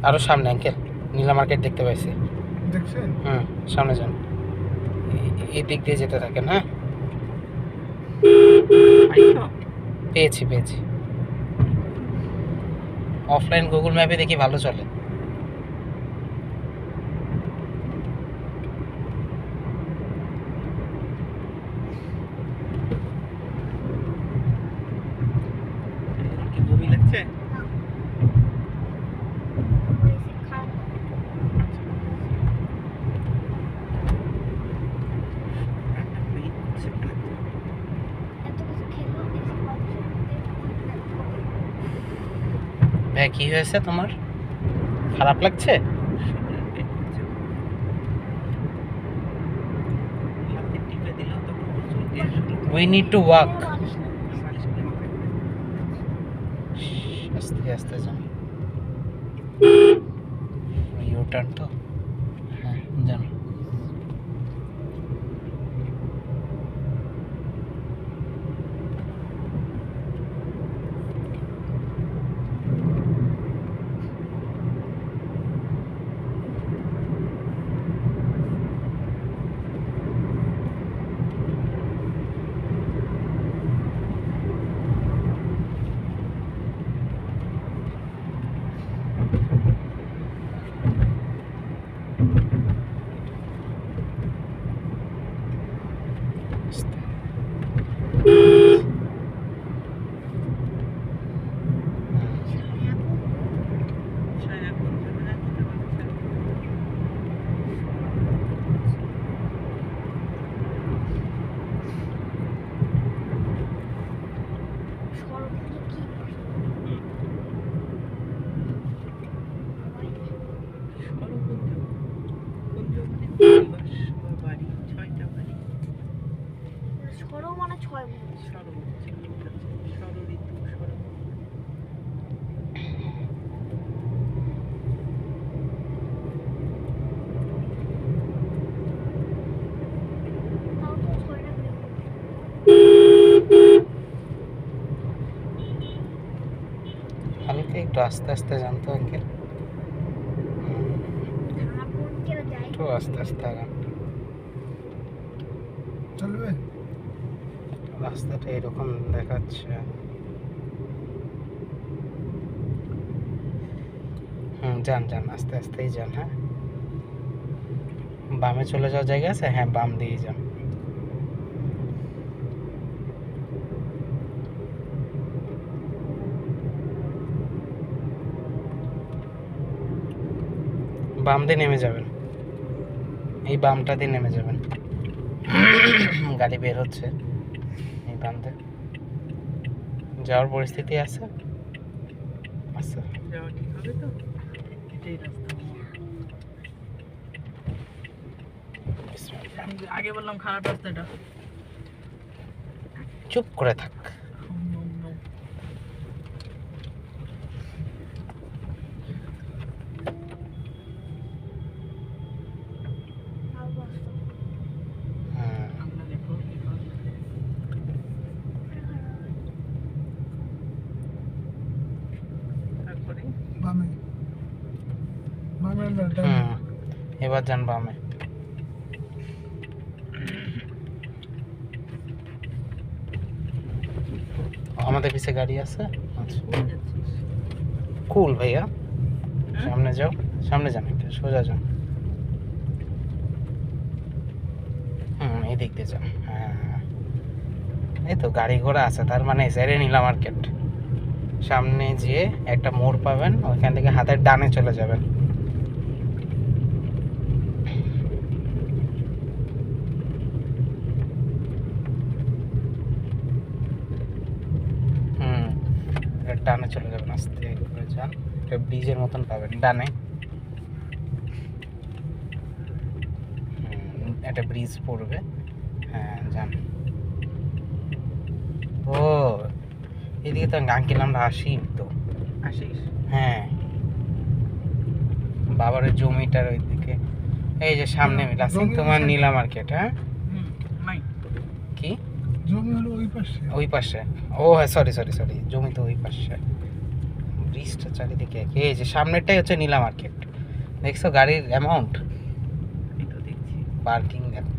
আরো সামনে আঙ্কেল নীলা মার্কেট দেখতে পাইছি। দেখছেন? সামনে যান, এই দিক দিয়ে যেতে থাকেন। হ্যাঁ, পেয়েছি পেয়েছি। অফলাইন গুগল ম্যাপে দেখি ভালো চলে। কি বমি লাগছে? ভাই কি হয়েছে তোমার, খারাপ লাগছে? We need to walk. আস্তে আস্তে যান, ইউ টার্ন তো। হ্যাঁ যান। হালকা একটু আস্তে আস্তে যান তো আঙ্কেল, একটু আস্তে আস্তে আগান। চলবে? রাস্তাটা এরকম দেখাচ্ছে। যান যান, আস্তে আস্তেই যান। হ্যাঁ, বামে চলে যাওয়ার জায়গা আছে। হ্যাঁ, বাম দিয়ে যান। বাম দিয়ে নেমে যাবেন, এই বামটা দিয়ে নেমে যাবেন। গাড়ি বের হচ্ছে, এই বাম দিয়ে যাওয়ার পরিস্থিতি আছে। আচ্ছা, যাওয়া ঠিক হবে তো? এটাই রাস্তা। আমি আগে বললাম খারাপ রাস্তাটা। চুপ করে থাক। বামে বামে না ডানে? এবার যান বামে। আমাদের পিছে গাড়ি আছে। আচ্ছা কুল ভাইয়া, সামনে যাও, সামনে যান, একটু সোজা যান। এই দিক দিয়ে যান। হ্যাঁ, এই তো গাড়ি ঘোড়া আছে, তার মানে সাইডে নীলা মার্কেট। সামনে যেয়ে একটা মোড় পাবেন, ওইখান থেকে হাতের ডানে চলে যাবেন। ডানে চলে যাবেন, আস্তে করে যান। একটা ব্রিজের মতন পাবেন ডানে। একটা ব্রিজ পড়বে। হ্যাঁ যান। ও এদিকে তো আঙ্কেল আমরা আসি তো। আসিস? হ্যাঁ, বাবার জমিটার ওইদিকে, এই যে সামনে লাসিং তোমার নীলা মার্কেট। হ্যাঁ নাই কি জমি হলো ওই পাশে। ওই পাশে? ও হ্যাঁ, সরি সরি সরি, জমি তো ওই পাশে। ব্রিজটা চারিদিকে একই। এই যে সামনেরটাই হচ্ছে নীলা মার্কেট, দেখছো গাড়ির অ্যামাউন্ট, এই তো দেখছি। পার্কিং দেখো।